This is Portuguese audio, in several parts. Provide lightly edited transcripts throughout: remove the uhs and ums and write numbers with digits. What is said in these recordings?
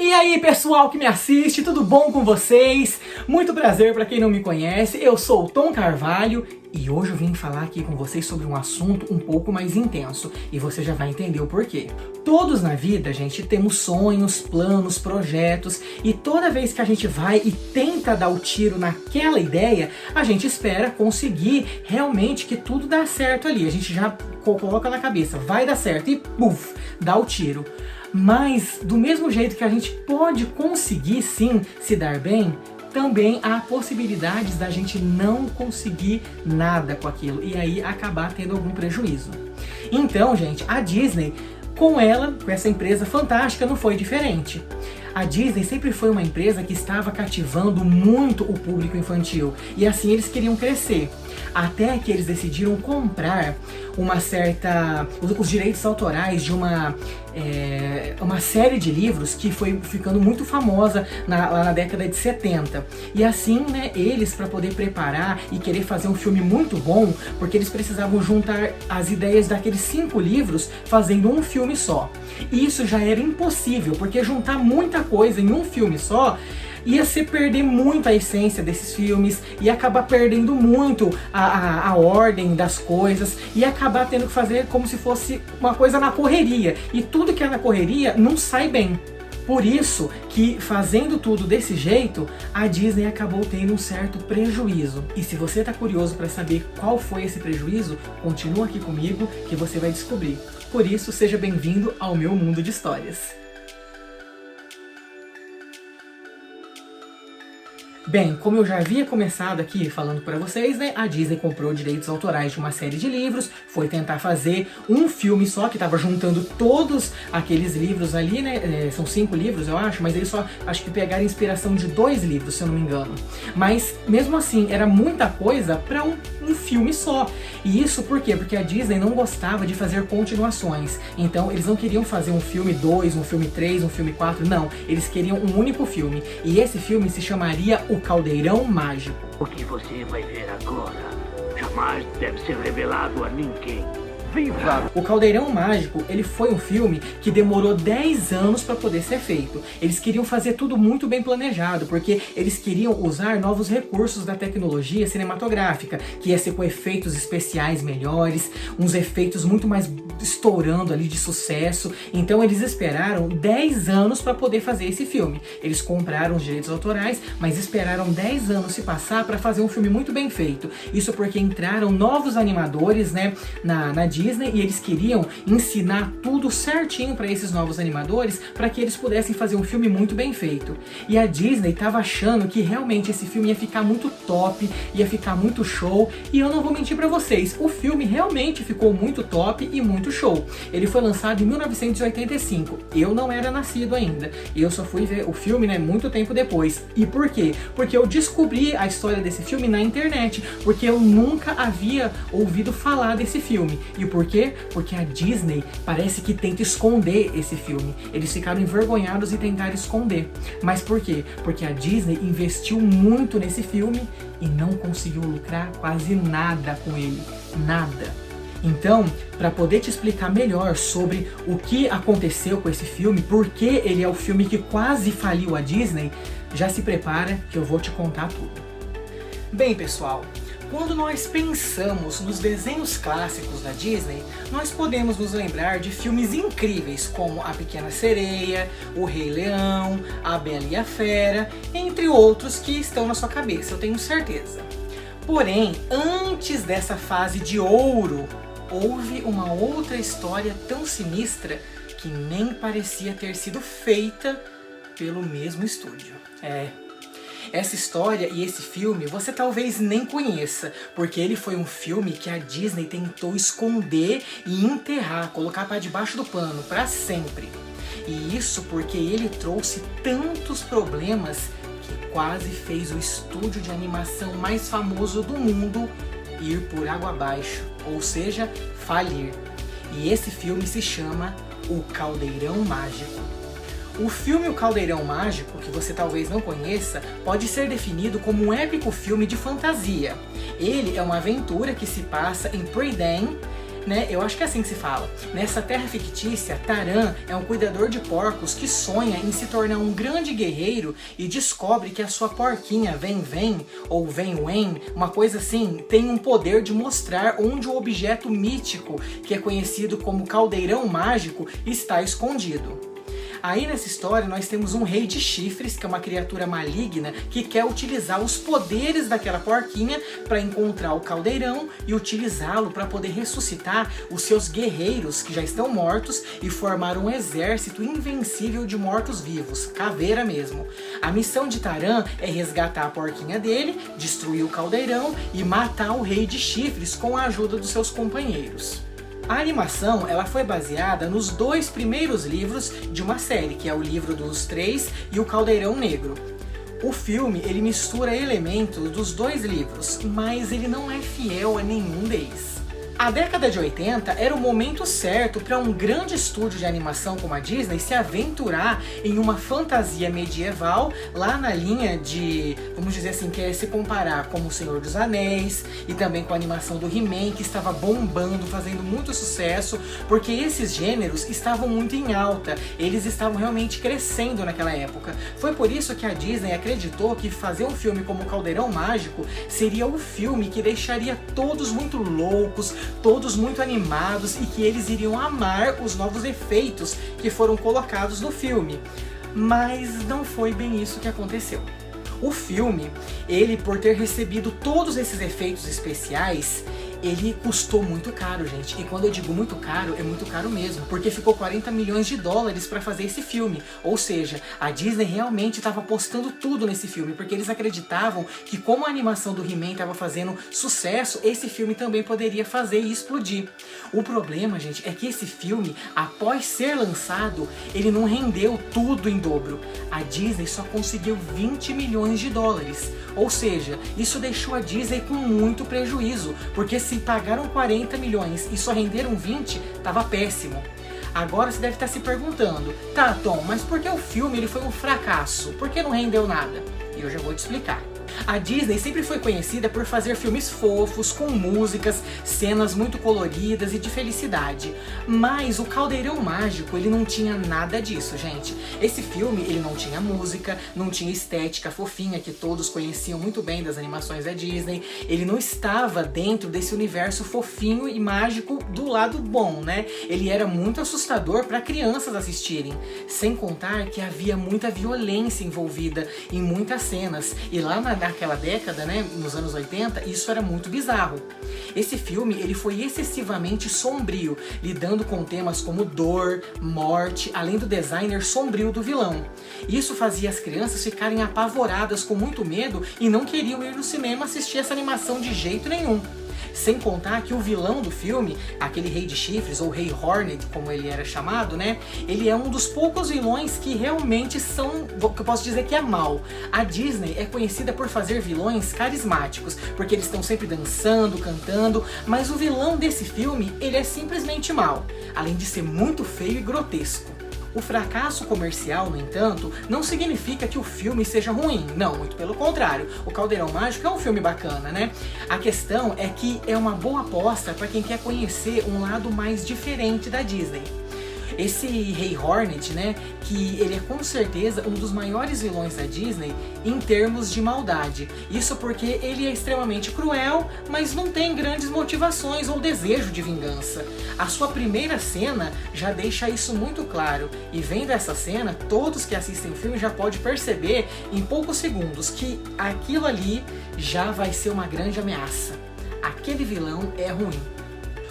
E aí, pessoal que me assiste, tudo bom com vocês? Muito prazer para quem não me conhece, eu sou o Tom Carvalho e hoje eu vim falar aqui com vocês sobre um assunto um pouco mais intenso e você já vai entender o porquê. Todos na vida, gente, temos sonhos, planos, projetos e toda vez que a gente vai e tenta dar o tiro naquela ideia, a gente espera conseguir realmente que tudo dá certo ali. A gente já coloca na cabeça, vai dar certo e puf, dá o tiro. Mas do mesmo jeito que a gente pode conseguir sim se dar bem, também há possibilidades da gente não conseguir nada com aquilo e aí acabar tendo algum prejuízo. Então, gente, a Disney, com essa empresa fantástica, não foi diferente. A Disney sempre foi uma empresa que estava cativando muito o público infantil e assim eles queriam crescer. Até que eles decidiram comprar os direitos autorais de uma série de livros que foi ficando muito famosa lá na década de 70. E assim, né, eles, para poder preparar e querer fazer um filme muito bom, porque eles precisavam juntar as ideias daqueles 5 livros fazendo um filme só. E isso já era impossível, porque juntar muita coisa em um filme só ia se perder muito a essência desses filmes, ia acabar perdendo muito a ordem das coisas, ia acabar tendo que fazer como se fosse uma coisa na correria, e tudo que é na correria não sai bem. Por isso que, fazendo tudo desse jeito, a Disney acabou tendo um certo prejuízo. E se você está curioso para saber qual foi esse prejuízo, continua aqui comigo que você vai descobrir. Por isso, seja bem-vindo ao meu mundo de histórias. Bem, como eu já havia começado aqui falando para vocês, né, a Disney comprou direitos autorais de uma série de livros, foi tentar fazer um filme só, que estava juntando todos aqueles livros ali, né, são 5 livros eu acho, mas eles só, acho que pegaram inspiração de 2 livros, se eu não me engano. Mas, mesmo assim, era muita coisa para um filme só. E isso por quê? Porque a Disney não gostava de fazer continuações, então eles não queriam fazer um filme 2, um filme 3, um filme 4, não, eles queriam um único filme, e esse filme se chamaria O Caldeirão Mágico. O que você vai ver agora jamais deve ser revelado a ninguém. Viva! O Caldeirão Mágico, ele foi um filme que demorou 10 anos para poder ser feito. Eles queriam fazer tudo muito bem planejado, porque eles queriam usar novos recursos da tecnologia cinematográfica, que ia ser com efeitos especiais melhores, uns efeitos muito mais estourando ali de sucesso. Então eles esperaram 10 anos para poder fazer esse filme. Eles compraram os direitos autorais, mas esperaram 10 anos se passar para fazer um filme muito bem feito. Isso porque entraram novos animadores, né, na Disney, e eles queriam ensinar tudo certinho para esses novos animadores, para que eles pudessem fazer um filme muito bem feito. E a Disney estava achando que realmente esse filme ia ficar muito top, ia ficar muito show, e eu não vou mentir para vocês, o filme realmente ficou muito top e muito show. Ele foi lançado em 1985, eu não era nascido ainda, eu só fui ver o filme, né, muito tempo depois. E por quê? Porque eu descobri a história desse filme na internet, porque eu nunca havia ouvido falar desse filme. E por quê? Porque a Disney parece que tenta esconder esse filme. Eles ficaram envergonhados e tentaram esconder. Mas por quê? Porque a Disney investiu muito nesse filme e não conseguiu lucrar quase nada com ele. Nada. Então, para poder te explicar melhor sobre o que aconteceu com esse filme, por que ele é o filme que quase faliu a Disney, já se prepara que eu vou te contar tudo. Bem, pessoal, quando nós pensamos nos desenhos clássicos da Disney, nós podemos nos lembrar de filmes incríveis como A Pequena Sereia, O Rei Leão, A Bela e a Fera, entre outros que estão na sua cabeça, eu tenho certeza. Porém, antes dessa fase de ouro, houve uma outra história tão sinistra que nem parecia ter sido feita pelo mesmo estúdio. Essa história e esse filme você talvez nem conheça, porque ele foi um filme que a Disney tentou esconder e enterrar, colocar para debaixo do pano, para sempre. E isso porque ele trouxe tantos problemas que quase fez o estúdio de animação mais famoso do mundo ir por água abaixo, ou seja, falir. E esse filme se chama O Caldeirão Mágico. O filme O Caldeirão Mágico, que você talvez não conheça, pode ser definido como um épico filme de fantasia. Ele é uma aventura que se passa em Prydain, né? Eu acho que é assim que se fala. Nessa terra fictícia, Taran é um cuidador de porcos que sonha em se tornar um grande guerreiro e descobre que a sua porquinha Ven-Ven, ou Ven-Wen, uma coisa assim, tem um poder de mostrar onde o objeto mítico, que é conhecido como caldeirão mágico, está escondido. Aí nessa história nós temos um rei de chifres, que é uma criatura maligna que quer utilizar os poderes daquela porquinha para encontrar o caldeirão e utilizá-lo para poder ressuscitar os seus guerreiros que já estão mortos e formar um exército invencível de mortos-vivos, caveira mesmo. A missão de Taran é resgatar a porquinha dele, destruir o caldeirão e matar o rei de chifres com a ajuda dos seus companheiros. A animação ela foi baseada nos 2 primeiros livros de uma série, que é o livro dos 3 e o Caldeirão Negro. O filme ele mistura elementos dos 2 livros, mas ele não é fiel a nenhum deles. A década de 80 era o momento certo para um grande estúdio de animação como a Disney se aventurar em uma fantasia medieval lá na linha de, vamos dizer assim, quer se comparar com O Senhor dos Anéis e também com a animação do He-Man, que estava bombando, fazendo muito sucesso, porque esses gêneros estavam muito em alta, eles estavam realmente crescendo naquela época. Foi por isso que a Disney acreditou que fazer um filme como Caldeirão Mágico seria o filme que deixaria todos muito loucos, todos muito animados e que eles iriam amar os novos efeitos que foram colocados no filme. Mas não foi bem isso que aconteceu. O filme, ele por ter recebido todos esses efeitos especiais, ele custou muito caro, gente. E quando eu digo muito caro, é muito caro mesmo, porque ficou 40 milhões de dólares para fazer esse filme. Ou seja, a Disney realmente estava apostando tudo nesse filme, porque eles acreditavam que como a animação do He-Man estava fazendo sucesso, esse filme também poderia fazer e explodir. O problema, gente, é que esse filme, após ser lançado, ele não rendeu tudo em dobro. A Disney só conseguiu 20 milhões de dólares. Ou seja, isso deixou a Disney com muito prejuízo, porque se pagaram 40 milhões e só renderam 20, tava péssimo. Agora você deve estar se perguntando, tá Tom, mas por que o filme ele foi um fracasso? Por que não rendeu nada? E eu já vou te explicar. A Disney sempre foi conhecida por fazer filmes fofos, com músicas, cenas muito coloridas e de felicidade. Mas o Caldeirão Mágico, ele não tinha nada disso, gente. Esse filme, ele não tinha música, não tinha estética fofinha que todos conheciam muito bem das animações da Disney. Ele não estava dentro desse universo fofinho e mágico do lado bom, né? Ele era muito assustador para crianças assistirem. Sem contar que havia muita violência envolvida em muitas cenas. E lá naquela década, né, nos anos 80, isso era muito bizarro. Esse filme ele foi excessivamente sombrio, lidando com temas como dor, morte, além do designer sombrio do vilão. Isso fazia as crianças ficarem apavoradas com muito medo e não queriam ir no cinema assistir essa animação de jeito nenhum. Sem contar que o vilão do filme, aquele rei de chifres, ou rei Hornet, como ele era chamado, né? Ele é um dos poucos vilões que realmente são, que eu posso dizer que é mau. A Disney é conhecida por fazer vilões carismáticos, porque eles estão sempre dançando, cantando, mas o vilão desse filme, ele é simplesmente mau, além de ser muito feio e grotesco. O fracasso comercial, no entanto, não significa que o filme seja ruim. Não, muito pelo contrário. O Caldeirão Mágico é um filme bacana, né? A questão é que é uma boa aposta para quem quer conhecer um lado mais diferente da Disney. Esse Rei Hornet, né, que ele é com certeza um dos maiores vilões da Disney em termos de maldade. Isso porque ele é extremamente cruel, mas não tem grandes motivações ou desejo de vingança. A sua primeira cena já deixa isso muito claro, e vendo essa cena, todos que assistem o filme já podem perceber em poucos segundos que aquilo ali já vai ser uma grande ameaça. Aquele vilão é ruim.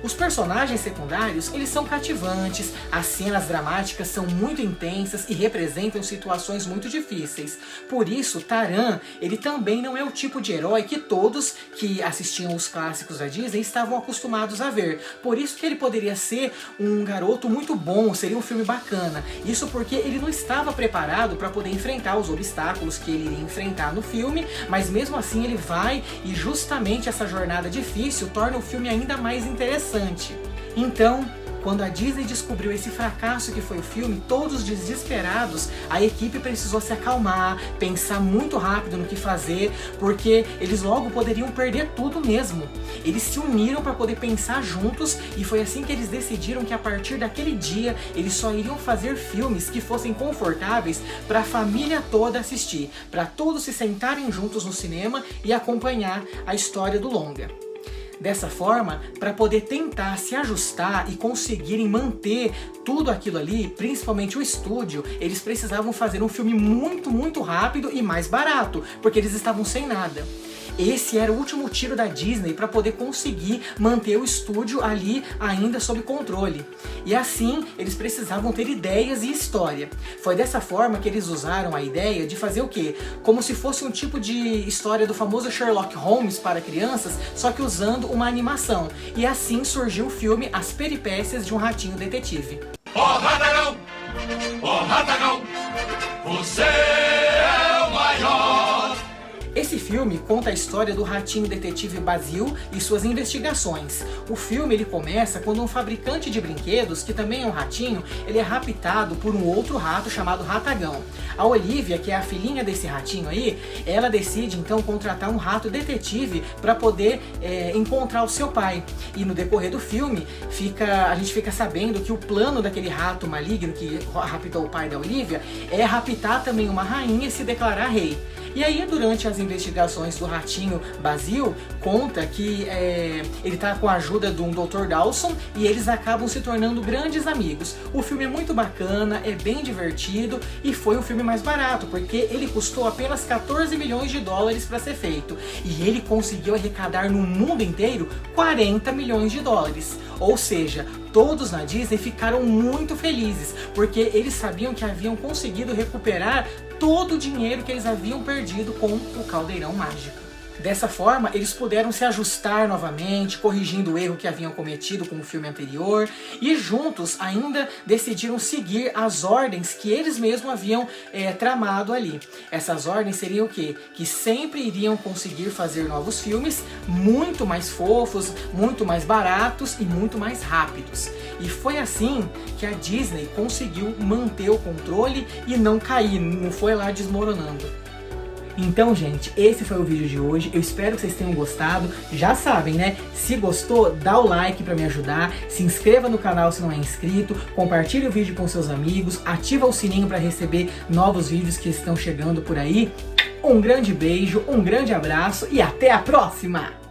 Os personagens secundários, eles são cativantes, as cenas dramáticas são muito intensas e representam situações muito difíceis. Por isso, Taran, ele também não é o tipo de herói que todos que assistiam os clássicos da Disney estavam acostumados a ver. Por isso que ele poderia ser um garoto muito bom, seria um filme bacana. Isso porque ele não estava preparado para poder enfrentar os obstáculos que ele iria enfrentar no filme, mas mesmo assim ele vai, e justamente essa jornada difícil torna o filme ainda mais interessante. Então, quando a Disney descobriu esse fracasso que foi o filme, todos desesperados, a equipe precisou se acalmar, pensar muito rápido no que fazer, porque eles logo poderiam perder tudo mesmo. Eles se uniram para poder pensar juntos e foi assim que eles decidiram que a partir daquele dia eles só iriam fazer filmes que fossem confortáveis para a família toda assistir, para todos se sentarem juntos no cinema e acompanhar a história do longa. Dessa forma, para poder tentar se ajustar e conseguirem manter tudo aquilo ali, principalmente o estúdio, eles precisavam fazer um filme muito rápido e mais barato, porque eles estavam sem nada. Esse era o último tiro da Disney para poder conseguir manter o estúdio ali ainda sob controle. E assim, eles precisavam ter ideias e história. Foi dessa forma que eles usaram a ideia de fazer o quê? Como se fosse um tipo de história do famoso Sherlock Holmes para crianças, só que usando uma animação. E assim surgiu o filme As Peripécias de um Ratinho Detetive. Ó Ratagão! Ó Ratagão! Você é o maior! Esse filme conta a história do ratinho detetive Basil e suas investigações. O filme ele começa quando um fabricante de brinquedos, que também é um ratinho, ele é raptado por um outro rato chamado Ratagão. A Olivia, que é a filhinha desse ratinho aí, ela decide então contratar um rato detetive para poder encontrar o seu pai. E no decorrer do filme, a gente fica sabendo que o plano daquele rato maligno que raptou o pai da Olivia é raptar também uma rainha e se declarar rei. E aí, durante as investigações do ratinho Basil, conta que ele tá com a ajuda de um Dr. Dawson e eles acabam se tornando grandes amigos. O filme é muito bacana, é bem divertido e foi um filme mais barato, porque ele custou apenas 14 milhões de dólares para ser feito. E ele conseguiu arrecadar no mundo inteiro 40 milhões de dólares. Ou seja, todos na Disney ficaram muito felizes, porque eles sabiam que haviam conseguido recuperar todo o dinheiro que eles haviam perdido com o Caldeirão Mágico. Dessa forma, eles puderam se ajustar novamente, corrigindo o erro que haviam cometido com o filme anterior, e juntos ainda decidiram seguir as ordens que eles mesmos haviam tramado ali. Essas ordens seriam o quê? Que sempre iriam conseguir fazer novos filmes muito mais fofos, muito mais baratos e muito mais rápidos. E foi assim que a Disney conseguiu manter o controle e não cair, não foi lá desmoronando. Então, gente, esse foi o vídeo de hoje. Eu espero que vocês tenham gostado. Já sabem, né? Se gostou, dá o like pra me ajudar. Se inscreva no canal se não é inscrito. Compartilhe o vídeo com seus amigos. Ativa o sininho para receber novos vídeos que estão chegando por aí. Um grande beijo, um grande abraço e até a próxima!